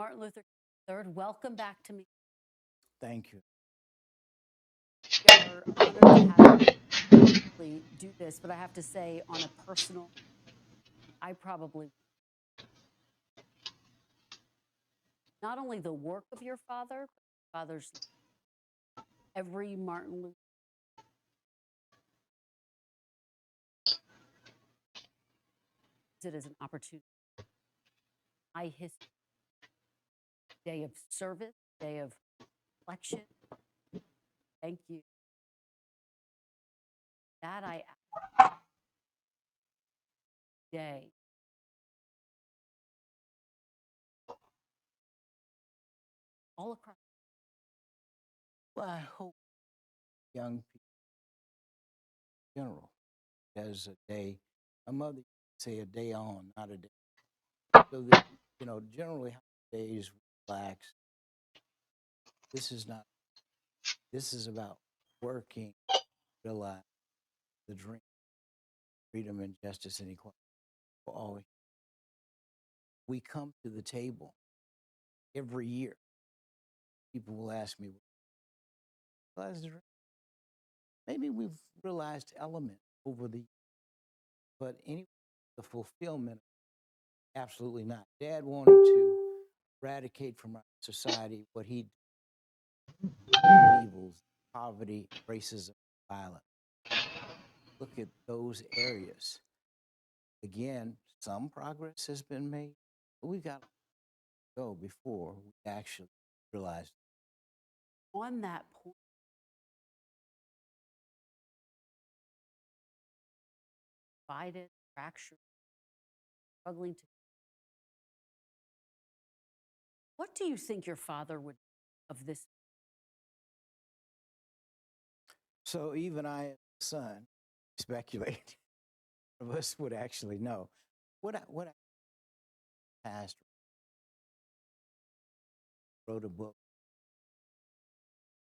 Martin Luther King III, welcome back to me. Thank you. We are honored to have you do this, but I have to say, on a personal, I probably not only the work of your father, but your father's every Martin Luther. It is an opportunity. My history, day of service, day of reflection. Thank you. That I day. All across. Well, I hope young people in general, as a day, my mother used to say a day on, not a day. So that, generally holidays relax. This is not, this is about working, realize the dream, freedom and justice and equality for all. We come to the table every year. People will ask me, maybe we've realized elements over the years, but anyway, the fulfillment, absolutely not. Dad wanted to eradicate from our society what he evils, poverty, racism, violence. Look at those areas. Again, some progress has been made, but we've got to go before we actually realize. On that point, divided, fractured, struggling to. What do you think your father would of this? So even I, as a son, speculate. None of us would actually know. What I pastor wrote a book,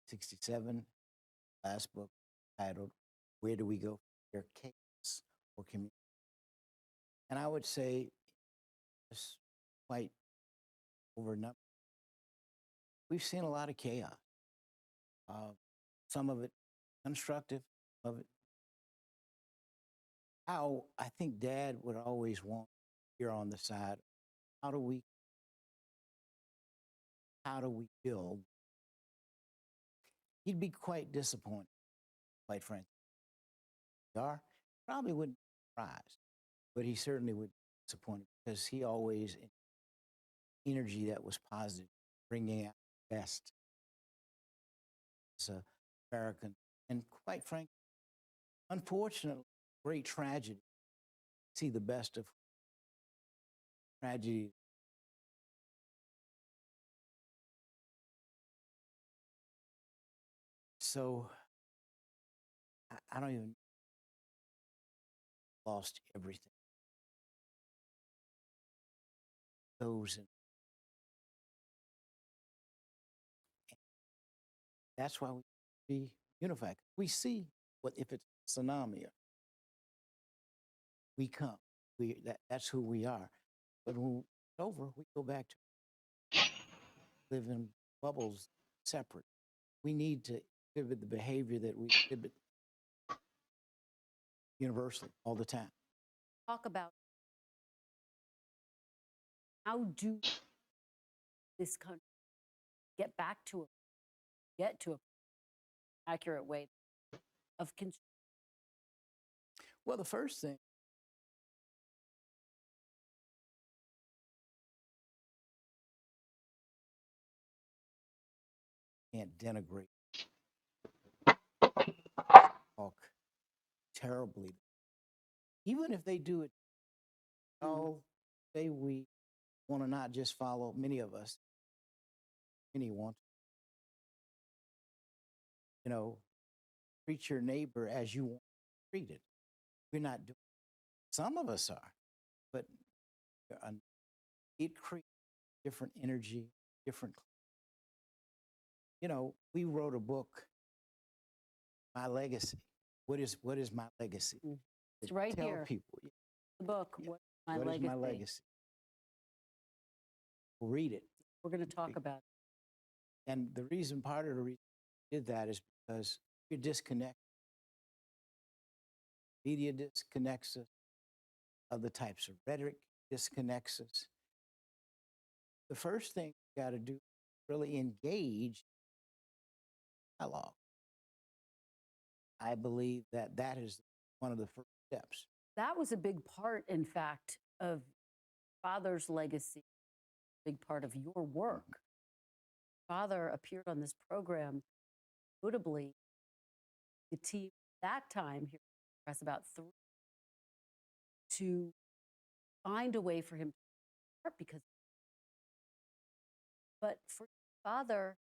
67, last book titled "Where Do We Go for Chaos or Community?" And I would say it's quite overnumbered. We've seen a lot of chaos. Some of it constructive, some of it. How I think Dad would always want here on the side. How do we build? He'd be quite disappointed, quite frankly. Probably wouldn't be surprised, but he certainly would be disappointed because he always energy that was positive, bringing out the best as an American. And quite frankly, unfortunately, great tragedy. See the best of tragedy. So I don't even lost everything. Those and that's why we be unified. We see what if it's a tsunami. We come. That's who we are. But when it's over, we go back to live in bubbles separate. We need to exhibit the behavior that we exhibit universally all the time. Talk about how do this country get to an accurate way of construction? Well, the first thing, can't denigrate, talk terribly. Even if they do it, say we want to not just follow, many of us, many want, treat your neighbor as you want to be treated. We're not doing it. Some of us are, but it creates different energy, different. We wrote a book, My Legacy. What is my legacy? It's right Tell here. people. The book, Yeah. What What is my legacy? Read it. We're going to talk about it. And the reason, part of the reason we did that is because you're disconnected. Media disconnects us. Other types of rhetoric disconnects us. The first thing you got to do is really engage dialogue. I believe that that is one of the first steps. That was a big part, in fact, of Father's legacy, a big part of your work. Father appeared on this program, notably, the team that time here press about 3 to find a way for him to start because. But for Father,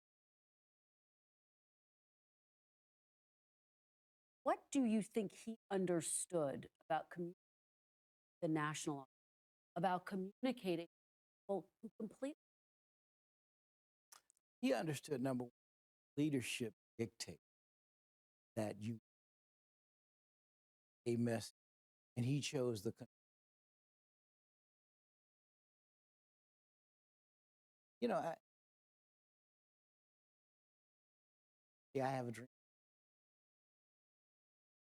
what do you think he understood about the national, about communicating people who completely? He understood, number one, leadership dictates that you a message, and he chose the. You know, I have a dream.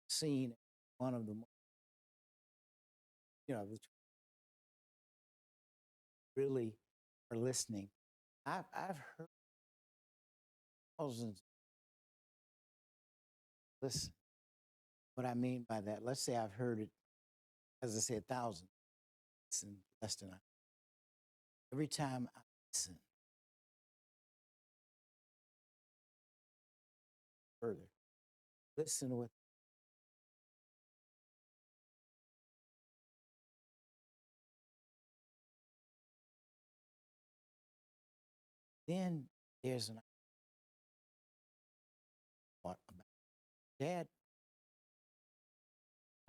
Scene one of the, the really are listening. I've heard thousands listen. What I mean by that, let's say I've heard it, as I said, 1,000. Listen less than I. Every time I listen further, listen with. Then there's an thought about Dad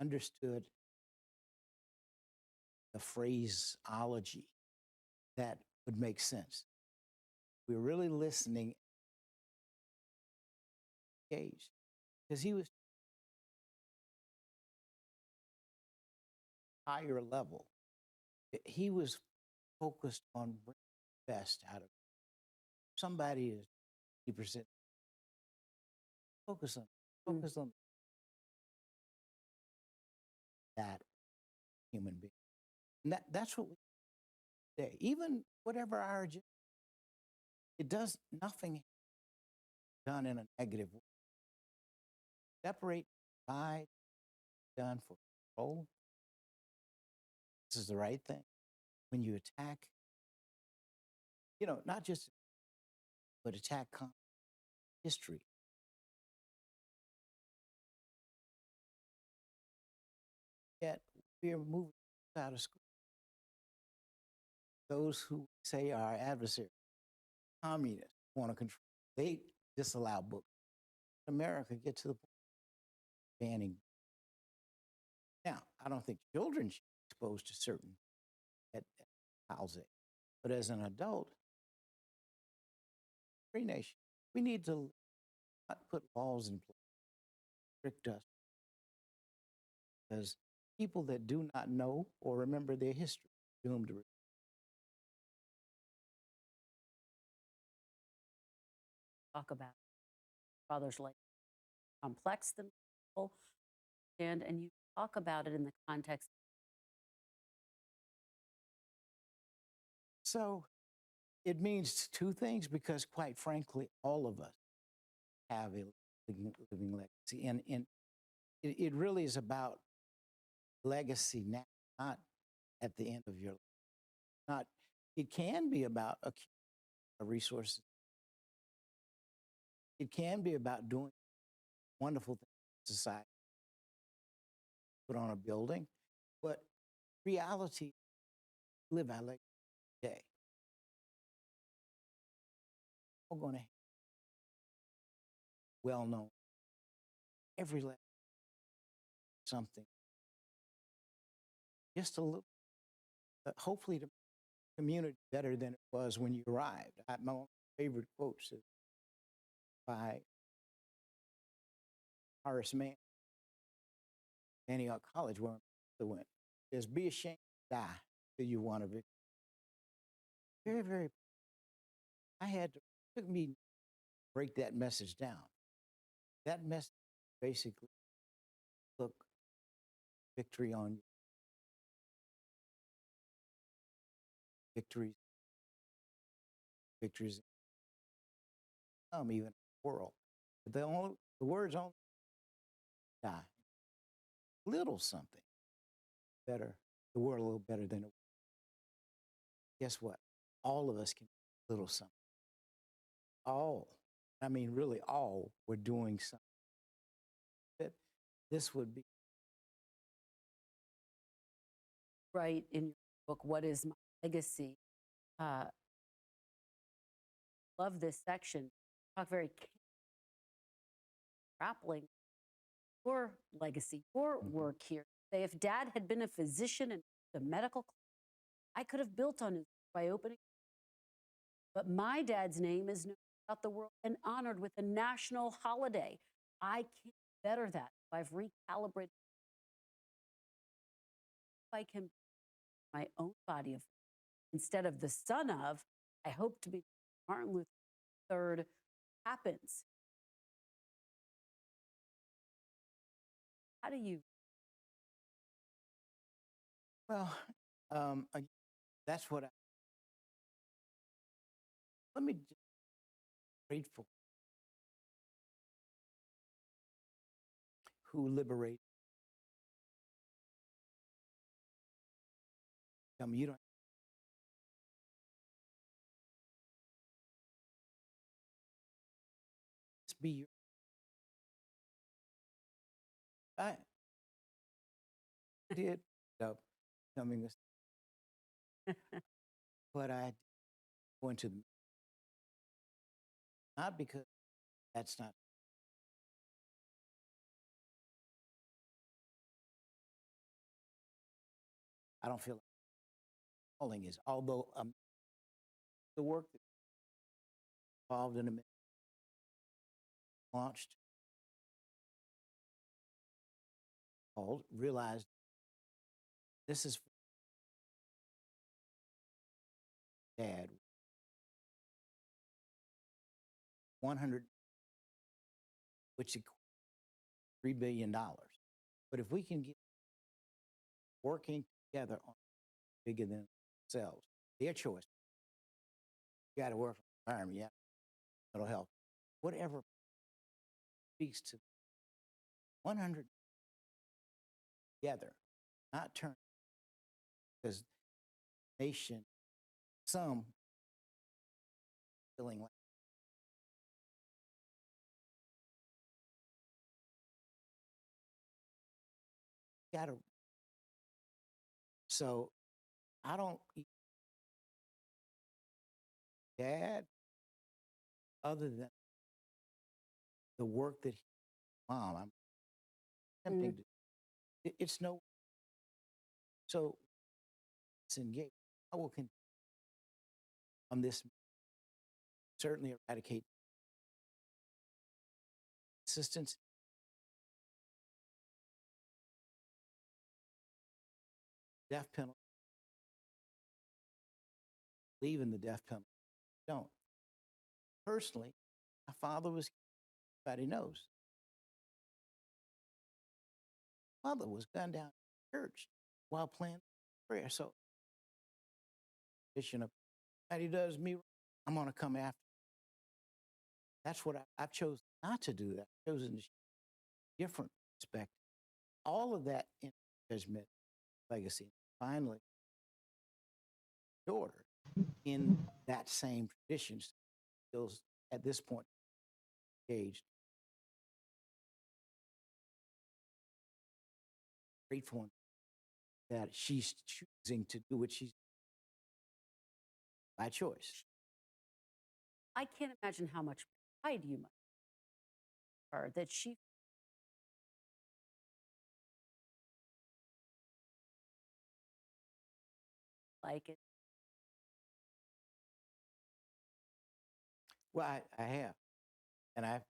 understood the phraseology that would make sense. We're really listening, engaged, because he was higher level. He was focused on bringing the best out of somebody is 50%. Focus on that human being. And that's what we say. Even whatever our agenda, it does nothing done in a negative way. Separate, divide, done for control. This is the right thing. When you attack, not just, but attack history. Yet we are moving out of school. Those who say our adversaries, communists, want to control, they disallow books. America get to the point of banning. Now, I don't think children should be exposed to certain at child's age, but as an adult, free nation, we need to not put laws in place, restrict us, because people that do not know or remember their history are doomed to. Talk about Father's life, complex than people, and you talk about it in the context. So it means two things, because quite frankly, all of us have a living legacy. And it really is about legacy now, not at the end of your life. It can be about resources. It can be about doing wonderful things in society, put on a building, but reality, live our legacy today. We're going to well known, every level, something, just a little, hopefully the community better than it was when you arrived. My favorite quotes is by Horace Mann, Antioch College, where I went, is be ashamed to die till you want a victory. Very, very Took me to break that message down. That message basically took victory on you, victories, victories come even in the world. But the words only die. Little something better, the world a little better than it was. Guess what? All of us can do a little something. All, I mean, really all, we're doing something. That this would be Right in your book, What is My Legacy? Uh, love this section. Talk very grappling your legacy, your work here. Say, if Dad had been a physician and a medical, I could have built on it by opening. But my dad's name is known throughout the world and honored with a national holiday. I can't better that. I've recalibrated. I can my own body of instead of the son of, I hope to be Martin Luther III happens. How do you? well. Again, that's what. Let me just grateful who liberate. I mean, you don't. Just be your. I did end up becoming a, but I went to the not because that's not. I don't feel like calling is. Although the work that involved in a launched called realized this is for Dad. 100, which equals $3 billion. But if we can get working together on bigger than themselves, their choice. You got to work on the environment, yeah, mental health, whatever speaks to 100 together, not turn because nation, some feeling like got to. So I don't Dad other than the work that mom. I'm attempting to. It's no. So it's engaged. I will continue on this. Certainly eradicate assistance. Death penalty. Leaving the death penalty. Don't. Personally, my father was. Everybody knows. Mother was gunned down in church while playing prayer. So, of that he does me, I'm going to come after. That's what I've chosen not to do. That I've chosen to different perspective. All of that in judgment, legacy. Finally, daughter in that same tradition still at this point engaged. Grateful that she's choosing to do what she's by choice. I can't imagine how much pride you must have that she like it. Well, I have, and I've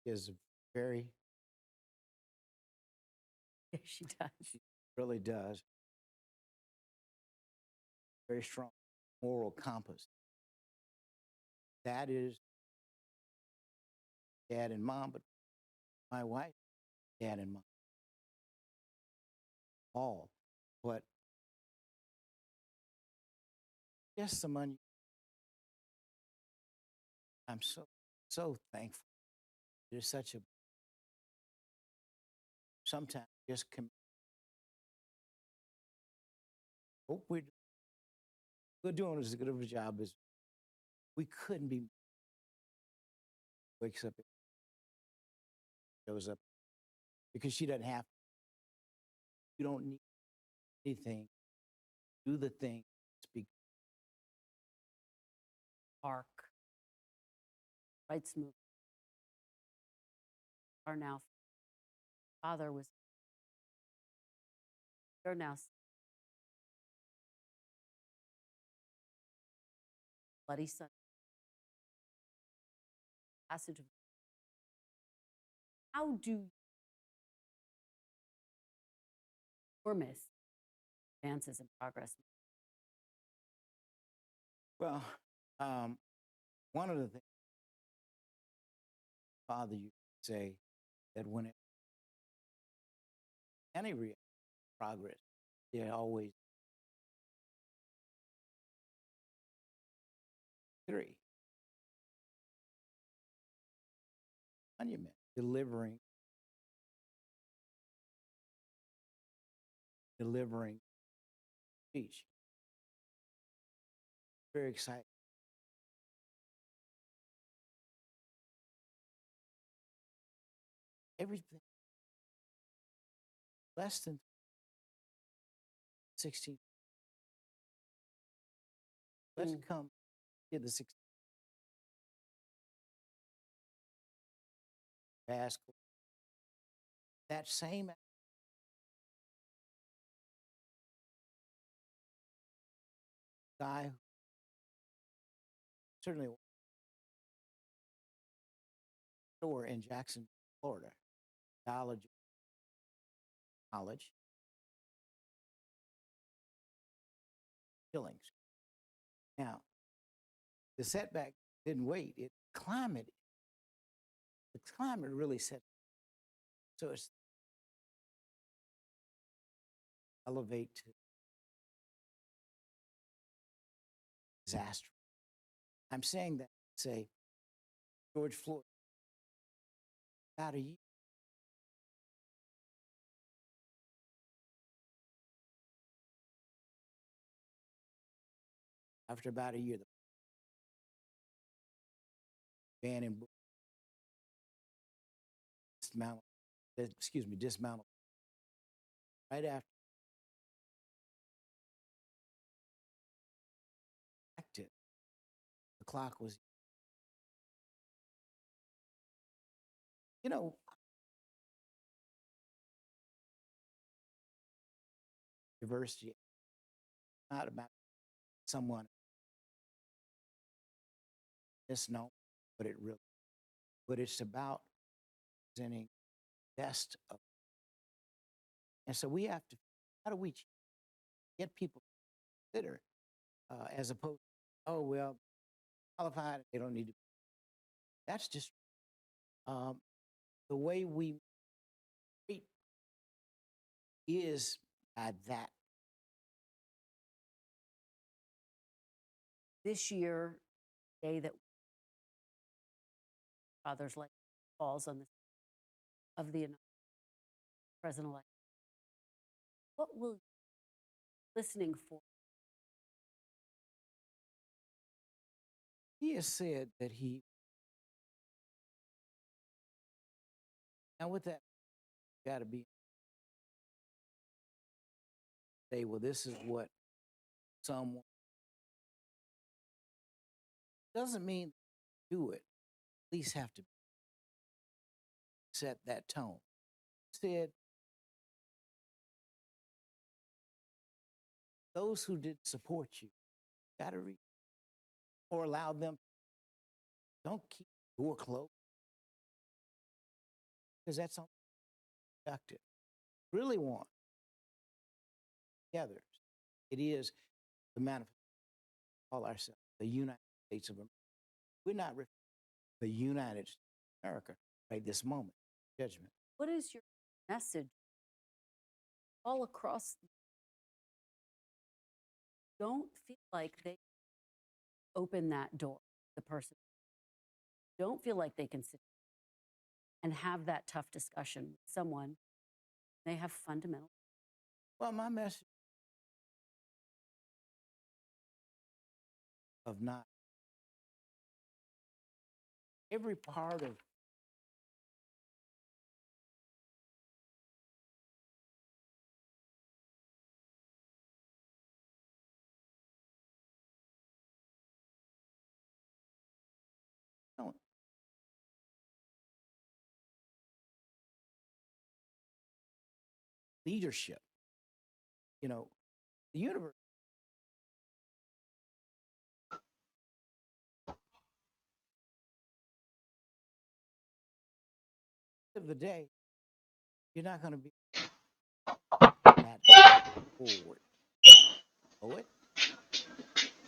is very. Yes, she does. She really does. Very strong moral compass. that is dad and mom, but my wife, dad and mom, all. But just some I'm so thankful. There's such a sometimes just hope we're doing as good of a job as we couldn't be. Wakes up, shows up because she doesn't have. You don't need anything. Do the thing. Speak. Park, rights movement are now. Father was. They're now bloody son. Passage of. How do enormous advances in progress? Well, one of the things Father used to say that when any progress, there always three monument delivering speech. Very exciting. Everything less than 16. Let's come to the 16. Ask that same guy, certainly store in Jackson, Florida, college, killings. Now, the setback didn't wait. The climate really set. So it's elevate to disaster. I'm saying that to say George Floyd, about a year. After about a year, the ban in dismantled. Right after the clock was, diversity, not about someone misnomer, but it's about presenting best of. And so we have to, how do we get people to consider as opposed to, oh, well, qualified, they don't need to. That's just the way we treat is by that. This year, day that Father's life falls on the of the president-elect. What will you be listening for? He has said that now with that, got to be, say, well, this is what someone, doesn't mean do it, at least have to set that tone. Said, those who didn't support you, got to read or allow them, don't keep the door closed, because that's unproductive. Really want together. It is the manifest, call ourselves the United States of America. we're not the United States of America right this moment. Judgment. What is your message all across? Don't feel like they open that door, the person. Don't feel like they can sit and have that tough discussion with someone. They have fundamental. Well, my message of not every part of don't leadership. You know, the universe of the day, you're not going to be that forward. Poet,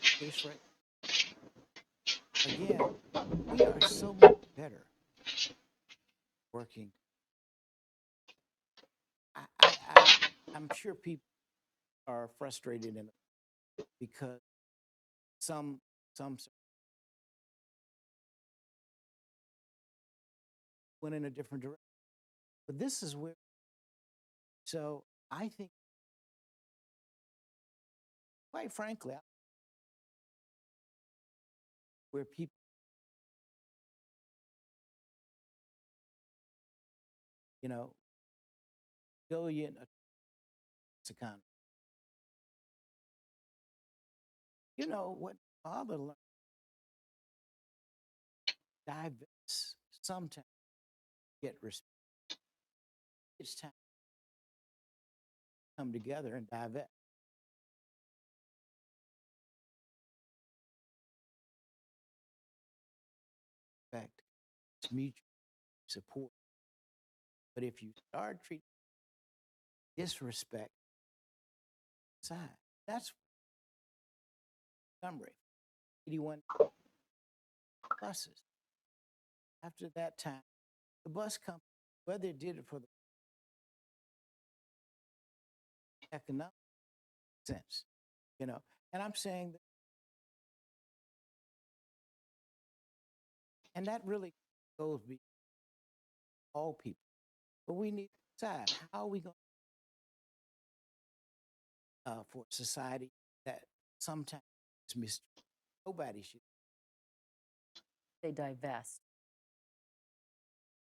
case right. Again, we are so much better working. I'm sure people are frustrated in it because some went in a different direction. But this is where, so I think, quite frankly, where people, you know, billion economy. You know what father learned? Divest. Sometimes get respect. It's time to come together and divest. Respect. It's mutual support. But if you start treating disrespect aside, that's summary. 81 buses. After that time, the bus company, whether it did it for the economic sense, you know, and I'm saying that, and that really goes beyond all people. But we need to decide how are we going for society that sometimes is mistreated. Nobody should. They divest.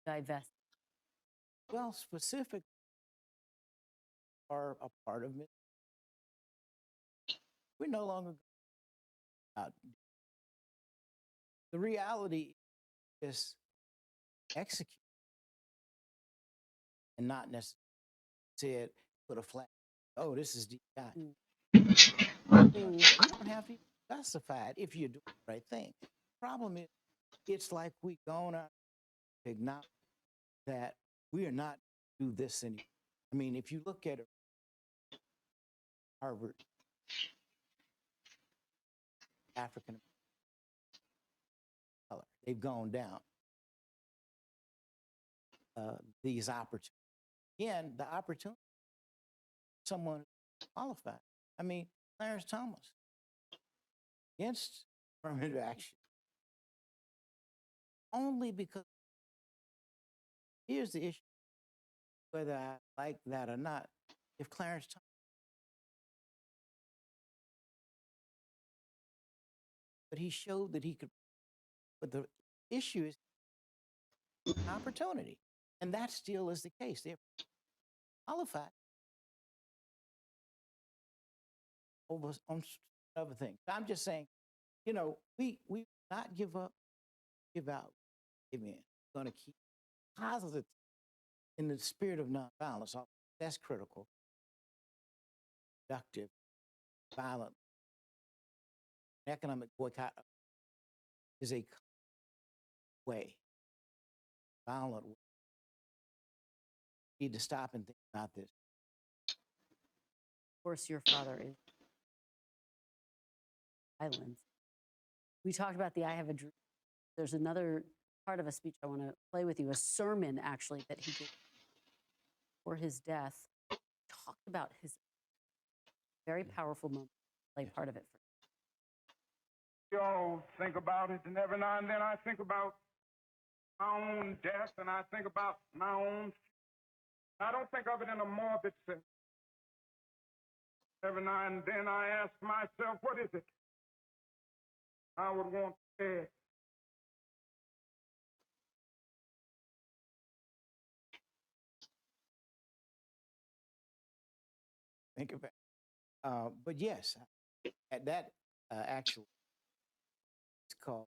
Divest. Well, specific are a part of it. We're no longer out. The reality is execute and not necessarily said put a flag. Oh, this is DEI. You don't have to specify it if you're doing the right thing. The problem is, it's like we gone out to acknowledge that we are not do this anymore. I mean, if you look at Harvard, African color, they've gone down these opportunities. Again, the opportunity, someone qualified. I mean, Clarence Thomas against affirmative action only because here's the issue, whether I like that or not. If Clarence Thomas, but he showed that he could, but the issue is opportunity. And that still is the case. They're qualified over on other things. I'm just saying, you know, we not give up, give out, amen. We're going to keep positive in the spirit of nonviolence. That's critical. Productive, violent, economic boycott is a way, violent way. We need to stop and think about this. Of course, your father is violence. We talked about the I have a dream. there's another part of a speech I want to play with you, a sermon actually that he gave for his death. Talked about his very powerful moment. Play part of it for We all think about it, and every now and then I think about my own death, and I think about my own. I don't think of it in a morbid sense. Every now and then I ask myself, what is it I would want to say? Think of it. But yes, at that actually, it's called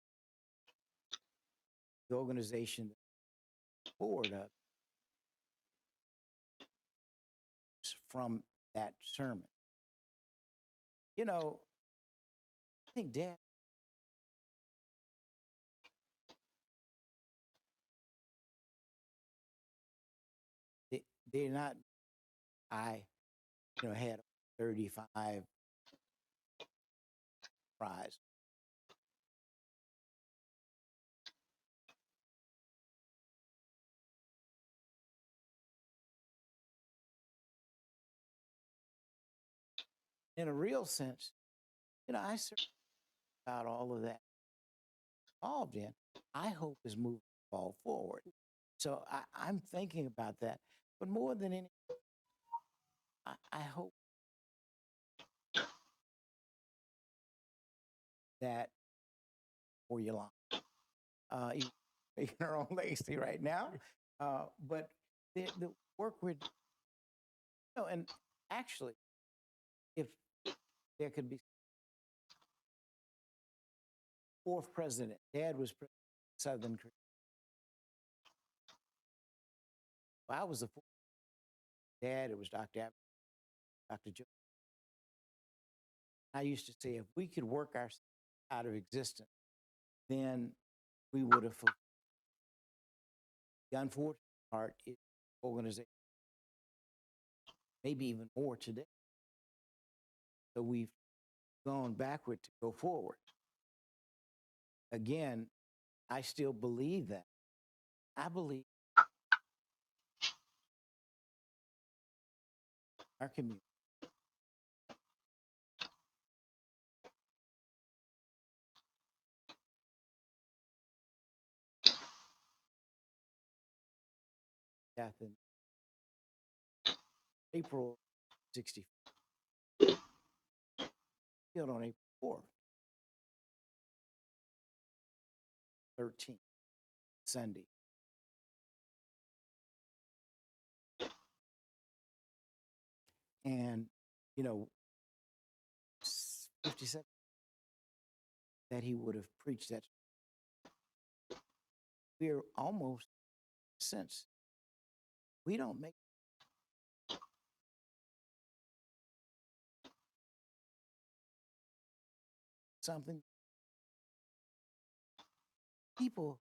the organization board of from that sermon. You know, I think Dad. They're not. I, had 35 prize. In a real sense, I certainly about all of that involved in. I hope is moving the ball forward. So I'm thinking about that. But more than anything, I hope that for your line. You're making her own legacy right now. But the work we're doing, and actually, if there could be fourth president, Dad was president of Southern Korea. Well, I was the fourth. Dad, it was Dr. Joe. I used to say, if we could work ourselves out of existence, then we would have fulfilled. The unfortunate part is organization, maybe even more today. So we've gone backward to go forward. Again, I still believe that. I believe our community death in April 64, killed on April 4th, 13th, Sunday. And, 57 that he would have preached that. We're almost since we don't make something people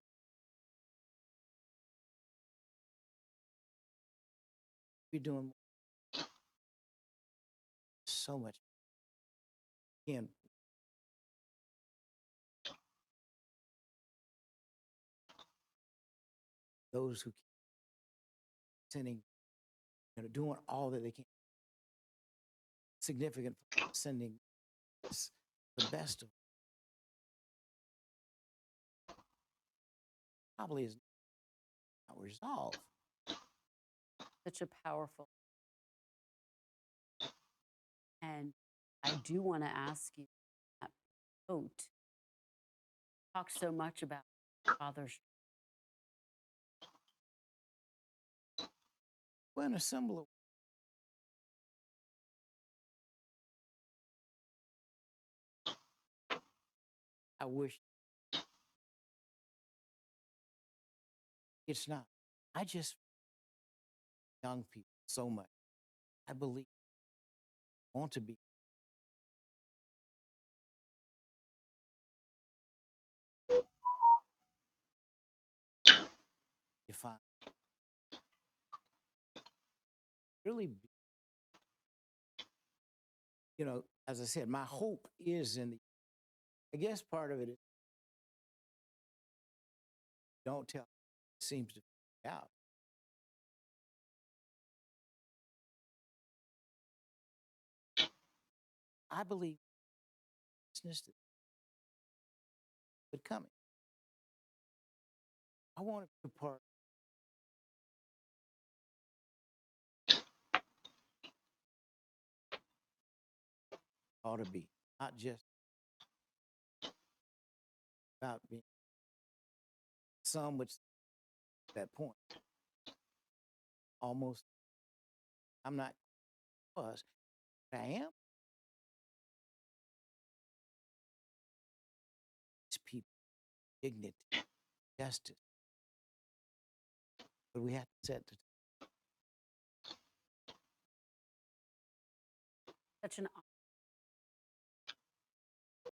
be doing so much. Again, those who sending, doing all that they can, significant sending the best of probably is not resolved. such a powerful. And I do want to ask you that quote talks so much about father's. Well, in a similar I wish it's not. I just young people so much. I believe want to be defined. Really, as I said, my hope is in the. I guess part of it is don't tell, it seems to be out. I believe business is coming. I want to be a part. Ought to be not just about being. Some would say at that point almost. I'm not us, but I am. These people, dignity, justice. But we have to set the Such an